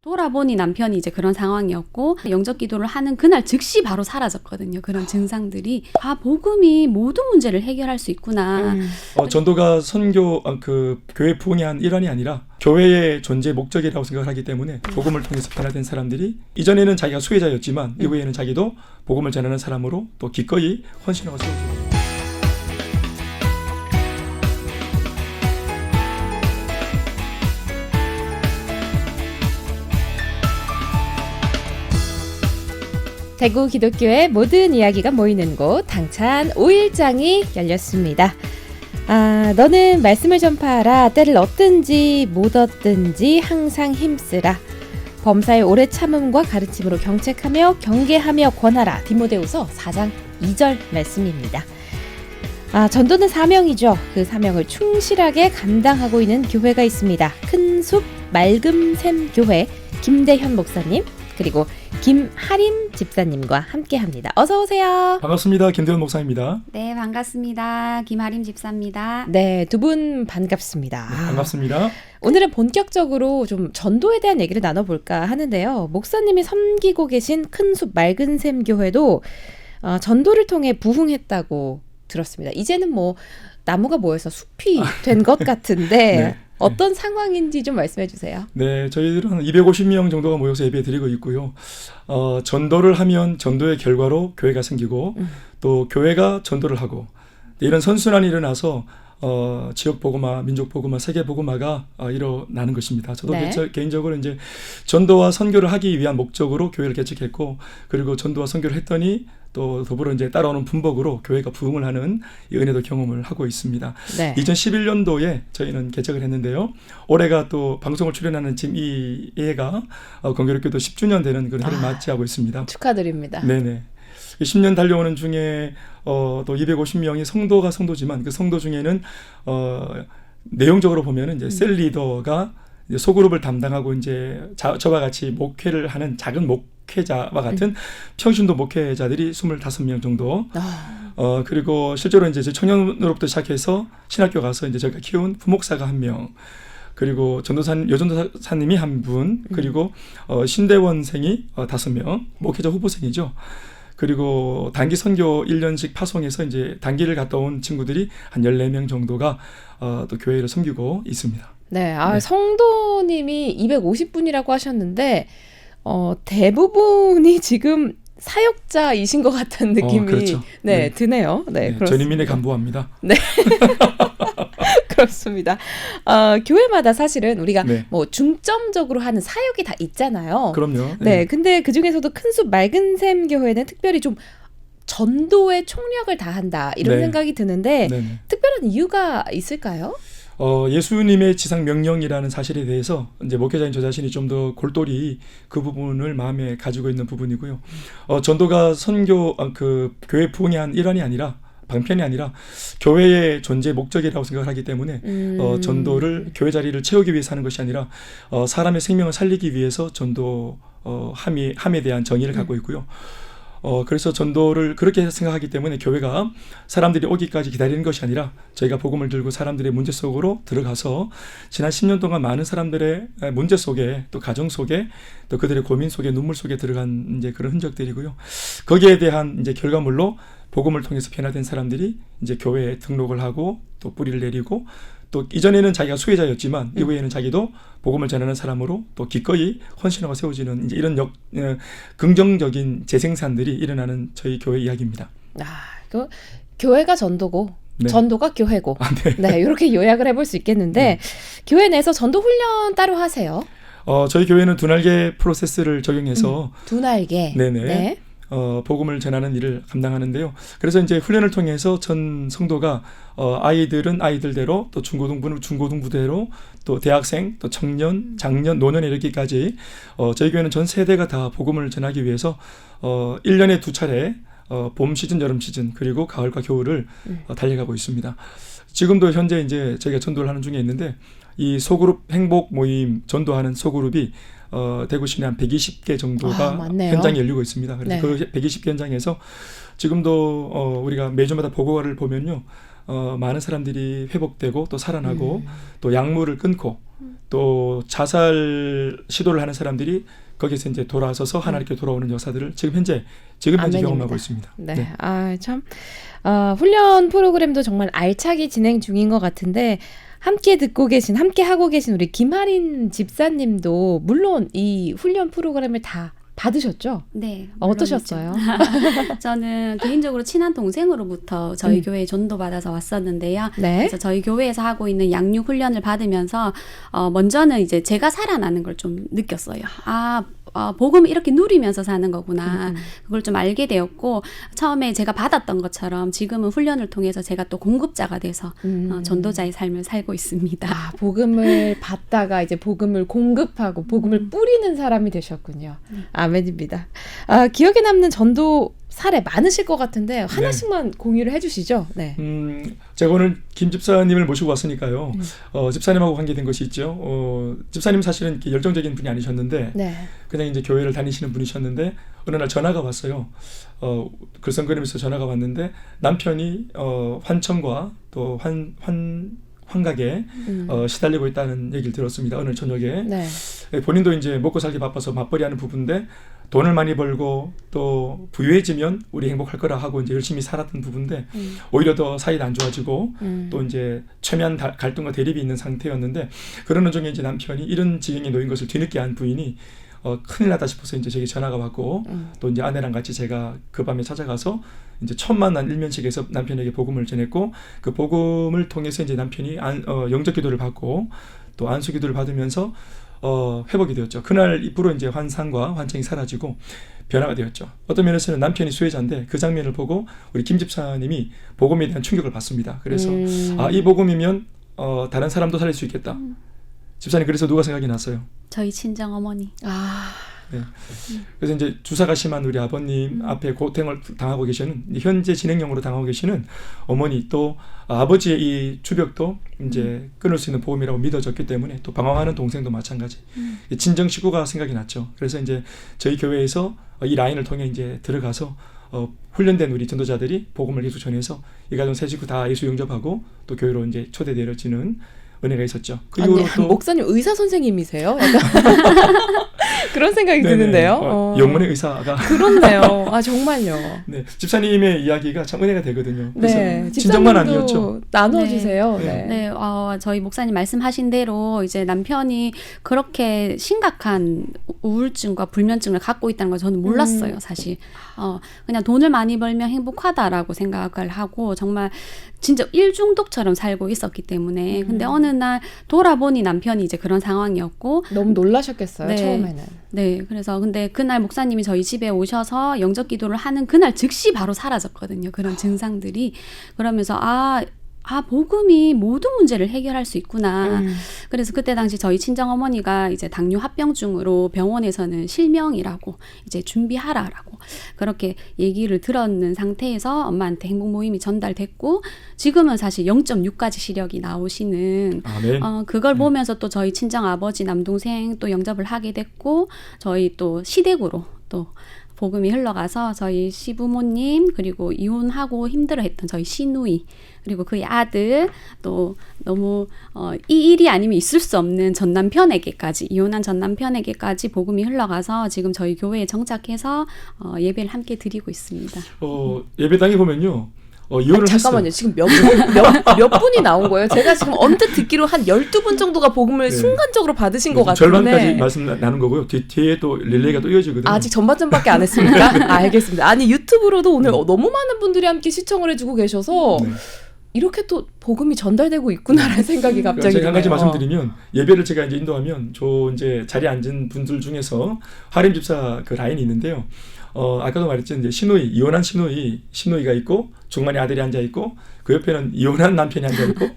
돌아보니 남편이 이제 그런 상황이었고 영접 기도를 하는 그날 즉시 바로 사라졌거든요. 그런 증상들이 복음이 모든 문제를 해결할 수 있구나. 전도가 선교 교회 부흥의 한 일환이 아니라 교회의 존재 목적이라고 생각을 하기 때문에 복음을 통해서 변화된 사람들이 이전에는 자기가 수혜자였지만 이후에는 자기도 복음을 전하는 사람으로 또 기꺼이 헌신하고 세워집니다. 대구 기독교의 모든 이야기가 모이는 곳 당찬 5일장이 열렸습니다. 너는 말씀을 전파하라. 때를 얻든지 못 얻든지 항상 힘쓰라. 범사의 오래 참음과 가르침으로 경책하며 경계하며 권하라. 디모데후서 4장 2절 말씀입니다. 전도는 사명이죠. 그 사명을 충실하게 감당하고 있는 교회가 있습니다. 큰숲 맑음샘 교회 김대현 목사님 그리고 김하림 집사님과 함께합니다. 어서 오세요. 반갑습니다. 김대현 목사입니다. 네, 반갑습니다. 김하림 집사입니다. 네, 두 분 반갑습니다. 네, 반갑습니다. 오늘은 본격적으로 좀 전도에 대한 얘기를 나눠볼까 하는데요. 목사님이 섬기고 계신 큰숲 맑은샘 교회도 전도를 통해 부흥했다고 들었습니다. 이제는 뭐 나무가 모여서 숲이 된 것 같은데 네. 어떤 상황인지 좀 말씀해 주세요. 네, 저희들은 한 250명 정도가 모여서 예배 드리고 있고요. 전도를 하면 전도의 결과로 교회가 생기고 또 교회가 전도를 하고 이런 선순환이 일어나서 지역 복음화, 민족 복음화, 세계 복음화가 일어나는 것입니다. 저도 네. 개인적으로 이제 전도와 선교를 하기 위한 목적으로 교회를 개척했고, 그리고 전도와 선교를 했더니 또 더불어 이제 따라오는 분복으로 교회가 부흥을 하는 이 은혜도 경험을 하고 있습니다. 네. 2011년도에 저희는 개척을 했는데요. 올해가 또 방송을 출연하는 지금 이 해가 건교롭게도 10주년 되는 그런 해를 맞이하고 있습니다. 축하드립니다. 네네. 10년 달려오는 중에 또 250명이 성도지만 그 성도 중에는 내용적으로 보면은 이제 셀 리더가 이제 소그룹을 담당하고 이제 저와 같이 목회를 하는 작은 목회자와 같은 평신도 목회자들이 25명 정도. 그리고 실제로 이제 청년으로부터 시작해서 신학교 가서 이제 저희가 키운 부목사가 1명. 그리고 여전도사님이 1분, 그리고 신대원생이 5명, 목회자 후보생이죠. 그리고 단기 선교 1년씩 파송해서 이제 단기를 갔다 온 친구들이 한 14명 정도가 또 교회를 섬기고 있습니다. 네, 성도님이 250분이라고 하셨는데 대부분이 지금 사역자이신 것 같은 느낌이 그렇죠. 네, 드네요. 네, 그렇습니다. 전인민에 간부합니다. 네. 그렇습니다. 교회마다 사실은 우리가 뭐 중점적으로 하는 사역이 다 있잖아요. 그럼요. 네, 근데 그 중에서도 큰숲 맑은샘 교회는 특별히 좀 전도에 총력을 다한다 이런 생각이 드는데 특별한 이유가 있을까요? 예수님의 지상 명령이라는 사실에 대해서 이제 목회자인 저 자신이 좀 더 골똘히 그 부분을 마음에 가지고 있는 부분이고요. 전도가 교회 부흥의 한 일환이 아니라 방편이 아니라 교회의 존재 목적이라고 생각을 하기 때문에 전도를 교회 자리를 채우기 위해서 하는 것이 아니라 사람의 생명을 살리기 위해서 전도함에 대한 정의를 갖고 있고요. 그래서 전도를 그렇게 생각하기 때문에 교회가 사람들이 오기까지 기다리는 것이 아니라 저희가 복음을 들고 사람들의 문제 속으로 들어가서 지난 10년 동안 많은 사람들의 문제 속에 또 가정 속에 또 그들의 고민 속에 눈물 속에 들어간 이제 그런 흔적들이고요. 거기에 대한 이제 결과물로 복음을 통해서 변화된 사람들이 이제 교회에 등록을 하고 또 뿌리를 내리고 또 이전에는 자기가 수혜자였지만 이후에는 자기도 복음을 전하는 사람으로 또 기꺼이 헌신하고 세워지는 이제 이런 긍정적인 재생산들이 일어나는 저희 교회 이야기입니다. 그 교회가 전도고 전도가 교회고 네, 이렇게 요약을 해볼 수 있겠는데 교회 내에서 전도 훈련 따로 하세요? 저희 교회는 두 날개 프로세스를 적용해서 두 날개. 네네. 복음을 전하는 일을 감당하는데요. 그래서 이제 훈련을 통해서 전 성도가 아이들은 아이들대로 또 중고등부는 중고등부대로 또 대학생 또 청년, 장년, 노년에 이르기까지 저희 교회는 전 세대가 다 복음을 전하기 위해서 1년에 2차례 봄 시즌, 여름 시즌 그리고 가을과 겨울을 달려가고 있습니다. 지금도 현재 이제 저희가 전도를 하는 중에 있는데 이 소그룹 행복 모임 전도하는 소그룹이 대구 시내 한 120개 정도가 현장에 열리고 있습니다. 그래서 그 120개 현장에서 지금도 우리가 매주마다 보고를 보면요. 많은 사람들이 회복되고 또 살아나고 또 약물을 끊고 또 자살 시도를 하는 사람들이 거기서 이제 돌아서서 하나님께 돌아오는 역사들을 지금 현재 아멘입니다. 경험하고 있습니다. 네. 참 훈련 프로그램도 정말 알차게 진행 중인 것 같은데 함께 하고 계신 우리 김하린 집사님도 물론 이 훈련 프로그램을 다 받으셨죠? 네. 어떠셨어요? 저는 개인적으로 친한 동생으로부터 저희 교회에 전도받아서 왔었는데요. 네. 그래서 저희 교회에서 하고 있는 양육 훈련을 받으면서 먼저는 이제 제가 살아나는 걸 좀 느꼈어요. 복음을 이렇게 누리면서 사는 거구나. 그걸 좀 알게 되었고 처음에 제가 받았던 것처럼 지금은 훈련을 통해서 제가 또 공급자가 돼서 전도자의 삶을 살고 있습니다. 복음을 받다가 이제 복음을 공급하고 복음을 뿌리는 사람이 되셨군요. 아멘입니다. 기억에 남는 전도 사례 많으실 것 같은데 하나씩만 공유를 해주시죠. 네. 제가 오늘 김 집사님을 모시고 왔으니까요. 집사님하고 관계된 것이 있죠. 집사님 사실은 이렇게 열정적인 분이 아니셨는데 네. 그냥 이제 교회를 다니시는 분이셨는데 어느 날 전화가 왔어요. 글썽거리면서 전화가 왔는데 남편이 환청과 또 환각에 시달리고 있다는 얘기를 들었습니다. 오늘 저녁에. 네. 본인도 이제 먹고 살기 바빠서 맞벌이하는 부부인데 돈을 많이 벌고 또 부유해지면 우리 행복할 거라 하고 이제 열심히 살았던 부부인데 오히려 더 사이가 안 좋아지고 또 이제 첨예한 갈등과 대립이 있는 상태였는데 그러는 중에 이제 남편이 이런 지경에 놓인 것을 뒤늦게 안 부인이 큰일 났다 싶어서 이제 제게 전화가 왔고 또 이제 아내랑 같이 제가 그 밤에 찾아가서 이제 처음 만난 일면식에서 남편에게 복음을 전했고 그 복음을 통해서 이제 남편이 영적 기도를 받고 또 안수 기도를 받으면서 회복이 되었죠. 그날 이후로 이제 환상과 환청이 사라지고 변화가 되었죠. 어떤 면에서는 남편이 수혜자인데 그 장면을 보고 우리 김 집사님이 복음에 대한 충격을 받습니다. 그래서 이 복음이면 다른 사람도 살릴 수 있겠다. 집사님 그래서 누가 생각이 났어요? 저희 친정 어머니. 네. 그래서 이제 주사가 심한 우리 아버님 앞에 고통을 당하고 계시는 현재 진행형으로 당하고 계시는 어머니 또 아버지의 이 주벽도 이제 끊을 수 있는 복음이라고 믿어졌기 때문에 또 방황하는 동생도 마찬가지. 친정 식구가 생각이 났죠. 그래서 이제 저희 교회에서 이 라인을 통해 이제 들어가서 훈련된 우리 전도자들이 복음을 계속 전해서 이 가정 세 식구 다 예수 영접하고 또 교회로 이제 초대되어지는 은혜가 있었죠. 그 아니, 이후로 또 목사님 의사 선생님이세요? 약간 그런 생각이 네네. 드는데요. 영문의 의사가 그렇네요. 정말요. 네, 집사님의 이야기가 참 은혜가 되거든요. 그래서 네, 친정만 집사님도 아니었죠. 나눠주세요. 네. 네. 네, 저희 목사님 말씀하신 대로 이제 남편이 그렇게 심각한 우울증과 불면증을 갖고 있다는 걸 저는 몰랐어요, 사실. 그냥 돈을 많이 벌면 행복하다라고 생각을 하고 정말 진짜 일중독처럼 살고 있었기 때문에 근데 어느 날 돌아보니 남편이 이제 그런 상황이었고 너무 놀라셨겠어요, 네. 처음에는. 네, 그래서 근데 그날 목사님이 저희 집에 오셔서 영적 기도를 하는 그날 즉시 바로 사라졌거든요. 그런 증상들이. 그러면서 복음이 모든 문제를 해결할 수 있구나. 그래서 그때 당시 저희 친정어머니가 이제 당뇨 합병증으로 병원에서는 실명이라고 이제 준비하라라고 그렇게 얘기를 들었는 상태에서 엄마한테 행복 모임이 전달됐고 지금은 사실 0.6까지 시력이 나오시는 아멘. 그걸 보면서 또 저희 친정 아버지 남동생 또 영접을 하게 됐고 저희 또 시댁으로 또 복음이 흘러가서 저희 시부모님 그리고 이혼하고 힘들어했던 저희 시누이 그리고 그의 아들 또 너무 이 일이 아니면 있을 수 없는 전남편에게까지 이혼한 전남편에게까지 복음이 흘러가서 지금 저희 교회에 정착해서 예배를 함께 드리고 있습니다. 예배당에 보면요. 이혼을 잠깐만요. 했어요. 지금 몇 분이 나온 거예요? 제가 지금 언뜻 듣기로 한 12분 정도가 복음을 네. 순간적으로 받으신 것 같은데. 절반까지 말씀 나눈 거고요. 뒤에 또 릴레이가 또 이어지거든요. 아직 전반전밖에 안 했습니까? 알겠습니다. 아니 유튜브로도 오늘 너무 많은 분들이 함께 시청을 해주고 계셔서 네. 이렇게 또 복음이 전달되고 있구나라는 생각이 갑자기 제가 한 가지 드네요. 말씀드리면 예배를 제가 이제 인도하면 이제 자리에 앉은 분들 중에서 하림 집사 그 라인이 있는데요. 아까도 말했죠. 이제 이혼한 시누이가 있고 중간에 아들이 앉아 있고 그 옆에는 이혼한 남편이 앉아 있고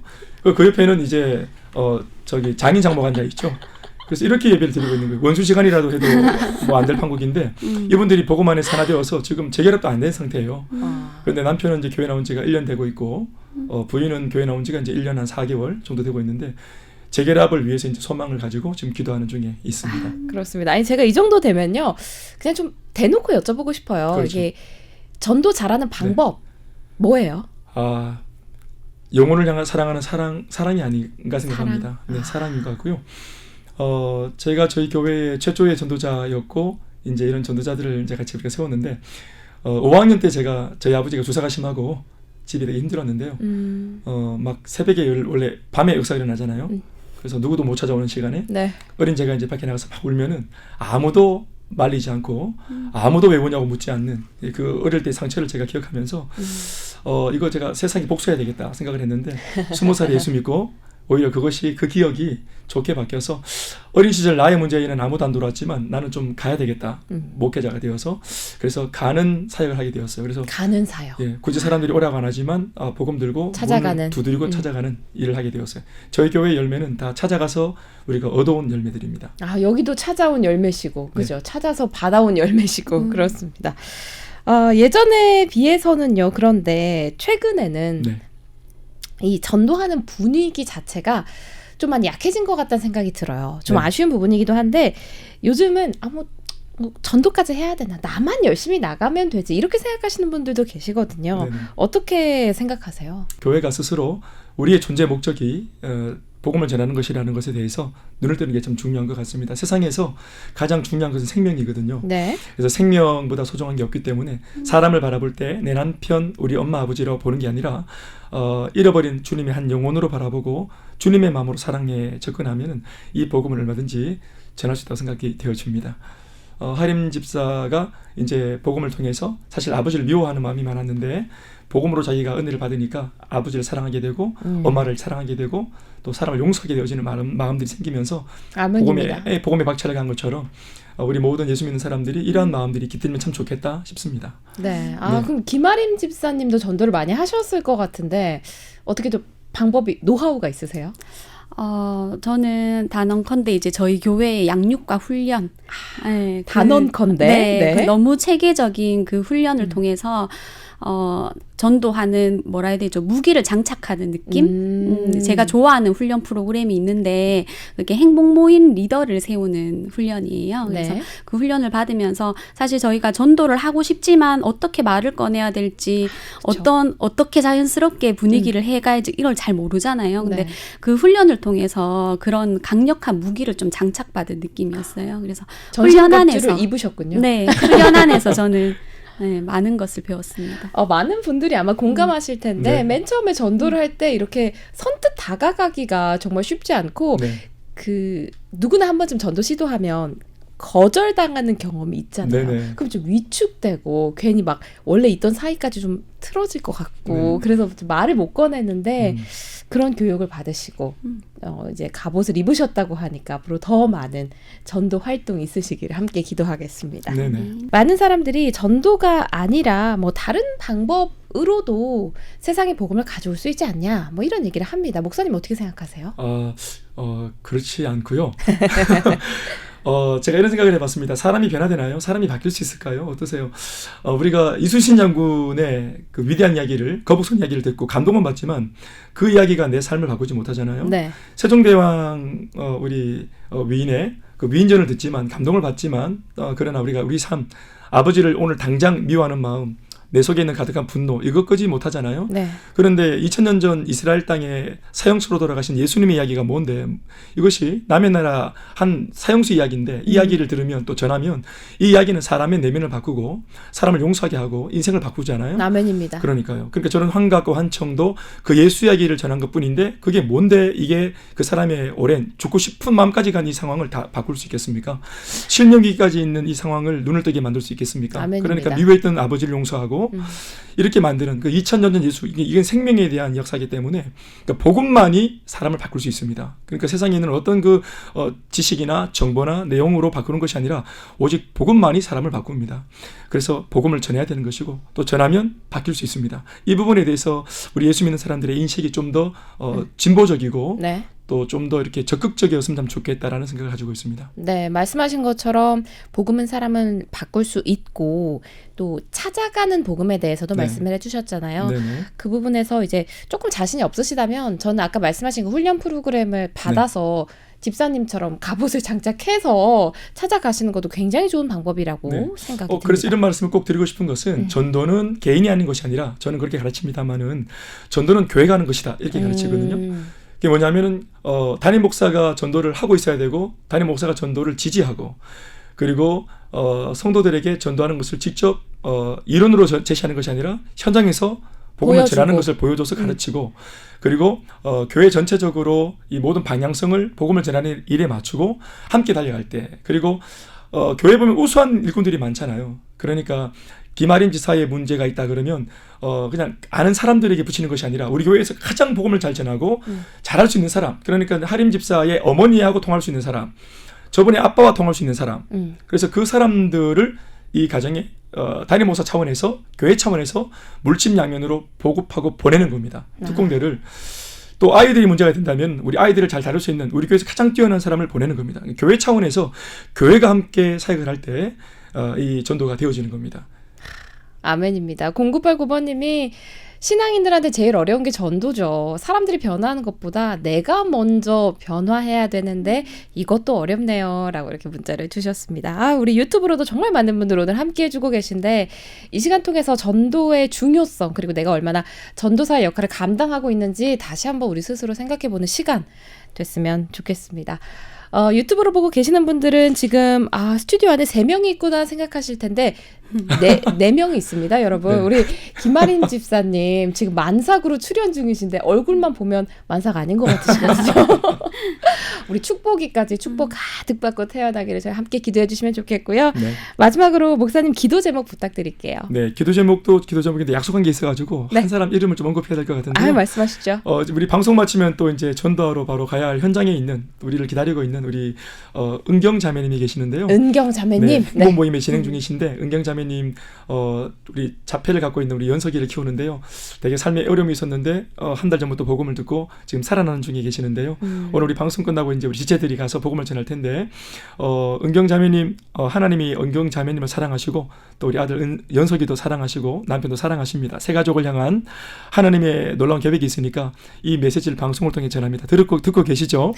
그 옆에는 이제 장인 장모가 앉아 있죠. 그래서 이렇게 예배를 드리고 있는 거예요. 원수 시간이라도 해도 뭐 안 될 판국인데 이분들이 복음 안에 산화되어서 지금 재결합도 안 된 상태예요. 그런데 남편은 이제 교회 나온 지가 1년 되고 있고 부인은 교회 나온 지가 이제 1년 한 4개월 정도 되고 있는데 재결합을 위해서 이제 소망을 가지고 지금 기도하는 중에 있습니다. 그렇습니다. 아니 제가 이 정도 되면요, 그냥 좀 대놓고 여쭤보고 싶어요. 그렇죠. 이게 전도 잘하는 방법 뭐예요? 영혼을 향한 사랑하는 사랑이 아닌가 생각합니다. 네, 사랑인 것 같고요. 제가 저희 교회의 최초의 전도자였고 이제 이런 전도자들을 이제 같이 우리가 세웠는데 5학년 때 저희 아버지가 주사가 심하고 집이 되게 힘들었는데요. 막 새벽에 원래 밤에 역사가 일어나잖아요. 그래서 누구도 못 찾아오는 시간에 네. 어린 제가 이제 밖에 나가서 막 울면은 아무도 말리지 않고 아무도 왜 우냐고 묻지 않는 그 어릴 때 상처를 제가 기억하면서 이거 제가 세상에 복수해야 되겠다 생각을 했는데 20살에 예수 믿고 오히려 그 기억이 좋게 바뀌어서 어린 시절 나의 문제에는 아무도 안 돌아왔지만 나는 좀 가야 되겠다. 목회자가 되어서 그래서 가는 사역을 하게 되었어요. 그래서 가는 사역. 예, 굳이 사람들이 오라고 안 하지만 복음 들고 찾아가는. 문을 두드리고 찾아가는 일을 하게 되었어요. 저희 교회 열매는 다 찾아가서 우리가 얻어온 열매들입니다. 아, 여기도 찾아온 열매시고, 그죠? 네. 찾아서 받아온 열매시고, 그렇습니다. 예전에 비해서는요, 그런데 최근에는 네. 이 전도하는 분위기 자체가 좀 많이 약해진 것 같다는 생각이 들어요. 좀 네. 아쉬운 부분이기도 한데 요즘은 뭐 전도까지 해야 되나? 나만 열심히 나가면 되지. 이렇게 생각하시는 분들도 계시거든요. 네네. 어떻게 생각하세요? 교회가 스스로 우리의 존재 목적이 복음을 전하는 것이라는 것에 대해서 눈을 뜨는 게 참 중요한 것 같습니다. 세상에서 가장 중요한 것은 생명이거든요. 네. 그래서 생명보다 소중한 게 없기 때문에 사람을 바라볼 때 내 남편, 우리 엄마, 아버지로 보는 게 아니라 잃어버린 주님의 한 영혼으로 바라보고 주님의 마음으로 사랑에 접근하면 이 복음을 얼마든지 전할 수 있다고 생각이 되어집니다. 하림 집사가 이제 복음을 통해서 사실 아버지를 미워하는 마음이 많았는데 복음으로 자기가 은혜를 받으니까 아버지를 사랑하게 되고 엄마를 사랑하게 되고 또 사람을 용서하게 되어지는 마음들이 생기면서 아멘입니다. 복음에 박차를 간 것처럼 우리 모든 예수 믿는 사람들이 이러한 마음들이 깃들면 참 좋겠다 싶습니다. 네. 네. 그럼 김아림 집사님도 전도를 많이 하셨을 것 같은데 어떻게 좀 방법이 노하우가 있으세요? 저는 단언컨대 이제 저희 교회의 양육과 훈련. 네, 단언컨대. 네, 네. 너무 체계적인 그 훈련을 통해서 전도하는 뭐라 해야 되죠? 무기를 장착하는 느낌? 제가 좋아하는 훈련 프로그램이 있는데 그게 행복 모임 리더를 세우는 훈련이에요. 그래서 네. 그 훈련을 받으면서 사실 저희가 전도를 하고 싶지만 어떻게 말을 꺼내야 될지 어떻게 자연스럽게 분위기를 해가야지 이걸 잘 모르잖아요. 근데 네. 그 훈련을 통해서 그런 강력한 무기를 좀 장착받은 느낌이었어요. 그래서 전신갑주를 입으셨군요. 네, 훈련 안에서 저는 많은 것을 배웠습니다. 많은 분들이 아마 공감하실 텐데 네. 맨 처음에 전도를 할 때 이렇게 선뜻 다가가기가 정말 쉽지 않고 네. 그 누구나 한 번쯤 전도 시도하면 거절당하는 경험이 있잖아요. 네네. 그럼 좀 위축되고 괜히 막 원래 있던 사이까지 좀 틀어질 것 같고 네. 그래서 좀 말을 못 꺼내는데 그런 교육을 받으시고 이제 갑옷을 입으셨다고 하니까 앞으로 더 많은 전도 활동이 있으시기를 함께 기도하겠습니다. 네네. 많은 사람들이 전도가 아니라 뭐 다른 방법으로도 세상의 복음을 가져올 수 있지 않냐 뭐 이런 얘기를 합니다. 목사님 어떻게 생각하세요? 그렇지 않고요. 제가 이런 생각을 해봤습니다. 사람이 변화되나요? 사람이 바뀔 수 있을까요? 어떠세요? 우리가 이순신 장군의 그 위대한 이야기를, 거북선 이야기를 듣고 감동은 받지만 그 이야기가 내 삶을 바꾸지 못하잖아요. 네. 세종대왕 우리 위인의 그 위인전을 듣지만 감동을 받지만 그러나 우리가 우리 삶, 아버지를 오늘 당장 미워하는 마음, 내 속에 있는 가득한 분노 이것 끄지 못하잖아요. 네. 그런데 2000년 전 이스라엘 땅에 사형수로 돌아가신 예수님의 이야기가 뭔데 이것이 남의 나라 한 사형수 이야기인데 이 이야기를 들으면 또 전하면 이 이야기는 사람의 내면을 바꾸고 사람을 용서하게 하고 인생을 바꾸잖아요. 아멘입니다. 그러니까요. 그러니까 저는 환각과 환청도 그 예수 이야기를 전한 것뿐인데 그게 뭔데 이게 그 사람의 오랜 죽고 싶은 마음까지 간 이 상황을 다 바꿀 수 있겠습니까? 실명기까지 있는 이 상황을 눈을 뜨게 만들 수 있겠습니까? 아멘입니다. 그러니까 미워했던 아버지를 용서하고 이렇게 만드는 그 2000년 전 예수 이건 생명에 대한 역사이기 때문에 그러니까 복음만이 사람을 바꿀 수 있습니다. 그러니까 세상에 있는 어떤 그 지식이나 정보나 내용으로 바꾸는 것이 아니라 오직 복음만이 사람을 바꿉니다. 그래서 복음을 전해야 되는 것이고 또 전하면 바뀔 수 있습니다. 이 부분에 대해서 우리 예수 믿는 사람들의 인식이 좀 더 진보적이고 네. 또 좀 더 이렇게 적극적이었으면 참 좋겠다라는 생각을 가지고 있습니다. 네, 말씀하신 것처럼 복음은 사람은 바꿀 수 있고 또 찾아가는 복음에 대해서도 네. 말씀을 해주셨잖아요. 네네. 그 부분에서 이제 조금 자신이 없으시다면 저는 아까 말씀하신 그 훈련 프로그램을 받아서 집사님처럼 갑옷을 장착해서 찾아가시는 것도 굉장히 좋은 방법이라고 네. 생각이 듭니다. 그래서 이런 말씀을 꼭 드리고 싶은 것은 전도는 개인이 하는 것이 아니라 저는 그렇게 가르칩니다만은 전도는 교회가 하는 것이다 이렇게 가르치거든요. 그게 뭐냐면은 담임 목사가 전도를 하고 있어야 되고 담임 목사가 전도를 지지하고 그리고 성도들에게 전도하는 것을 직접 이론으로 제시하는 것이 아니라 현장에서 복음을 전하는 것을 보여줘서 가르치고 그리고 교회 전체적으로 이 모든 방향성을 복음을 전하는 일에 맞추고 함께 달려갈 때 그리고 교회 보면 우수한 일꾼들이 많잖아요. 그러니까 김아림 지사의 문제가 있다 그러면 그냥 아는 사람들에게 붙이는 것이 아니라 우리 교회에서 가장 복음을 잘 전하고 잘할 수 있는 사람 그러니까 하림 집사의 어머니하고 통할 수 있는 사람 저번에 아빠와 통할 수 있는 사람 그래서 그 사람들을 이 가정에 담임 목사 차원에서 교회 차원에서 물심양면으로 보급하고 보내는 겁니다. 특공대를 또 아이들이 문제가 된다면 우리 아이들을 잘 다룰 수 있는 우리 교회에서 가장 뛰어난 사람을 보내는 겁니다. 교회 차원에서 교회가 함께 사역을 할 때 이 전도가 되어지는 겁니다. 아멘입니다. 0989번님이 신앙인들한테 제일 어려운 게 전도죠. 사람들이 변화하는 것보다 내가 먼저 변화해야 되는데 이것도 어렵네요. 라고 이렇게 문자를 주셨습니다. 우리 유튜브로도 정말 많은 분들 오늘 함께 해주고 계신데 이 시간 통해서 전도의 중요성 그리고 내가 얼마나 전도사의 역할을 감당하고 있는지 다시 한번 우리 스스로 생각해보는 시간 됐으면 좋겠습니다. 유튜브로 보고 계시는 분들은 지금 스튜디오 안에 3명이 있구나 생각하실 텐데 4명이 있습니다, 여러분. 네. 우리 김아린 집사님 지금 만삭으로 출연 중이신데 얼굴만 보면 만삭 아닌 것 같으시거든요. 우리 축복이까지 축복 가득 받고 태어나기를 저희 함께 기도해 주시면 좋겠고요. 네. 마지막으로 목사님 기도 제목 부탁드릴게요. 네, 기도 제목인데 약속한 게 있어가지고 네. 한 사람 이름을 좀 언급해야 될 것 같은데요. 말씀하시죠. 우리 방송 마치면 또 이제 전도하러 바로 가야 할 현장에 있는 우리를 기다리고 있는 우리 은경 자매님이 계시는데요. 은경 자매님. 네, 후보 모임에 진행 중이신데 은경 자매님 우리 자폐를 갖고 있는 우리 연석이를 키우는데요. 되게 삶에 어려움이 있었는데 한 달 전부터 복음을 듣고 지금 살아나는 중에 계시는데요. 오늘 우리 방송 끝나고 이제 우리 지체들이 가서 복음을 전할 텐데 은경 자매님 하나님이 은경 자매님을 사랑하시고 또 우리 아들 연석이도 사랑하시고 남편도 사랑하십니다. 세 가족을 향한 하나님의 놀라운 계획이 있으니까 이 메시지를 방송을 통해 전합니다. 듣고 계시죠?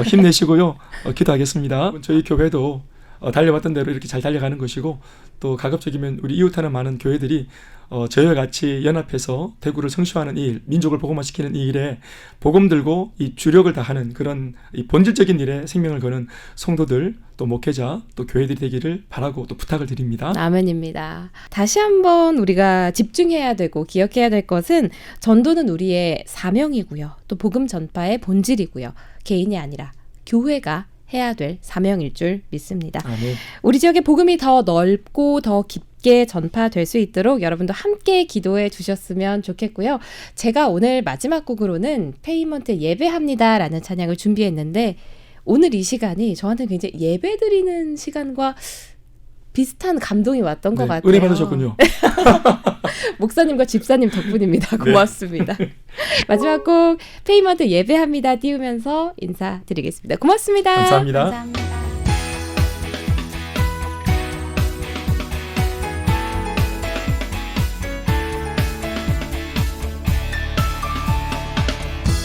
힘내시고요. 기도하겠습니다. 저희 교회도 달려왔던 대로 이렇게 잘 달려가는 것이고 또 가급적이면 우리 이웃하는 많은 교회들이 저희와 같이 연합해서 대구를 성취하는 이 일, 민족을 복음화시키는 이 일에 복음 들고 이 주력을 다하는 그런 이 본질적인 일에 생명을 거는 성도들 또 목회자 또 교회들이 되기를 바라고 또 부탁을 드립니다. 아멘입니다. 다시 한번 우리가 집중해야 되고 기억해야 될 것은 전도는 우리의 사명이고요. 또 복음 전파의 본질이고요. 개인이 아니라 교회가 해야 될 사명일 줄 믿습니다. 아멘. 우리 지역의 복음이 더 넓고 더 깊게 전파될 수 있도록 여러분도 함께 기도해 주셨으면 좋겠고요. 제가 오늘 마지막 곡으로는 페이먼트 예배합니다라는 찬양을 준비했는데 오늘 이 시간이 저한테는 굉장히 예배드리는 시간과 비슷한 감동이 왔던 것 같아요. 은혜 받으셨군요. 목사님과 집사님 덕분입니다. 고맙습니다. 마지막 곡 페이먼트 예배합니다 띄우면서 인사드리겠습니다. 고맙습니다. 감사합니다. 감사합니다.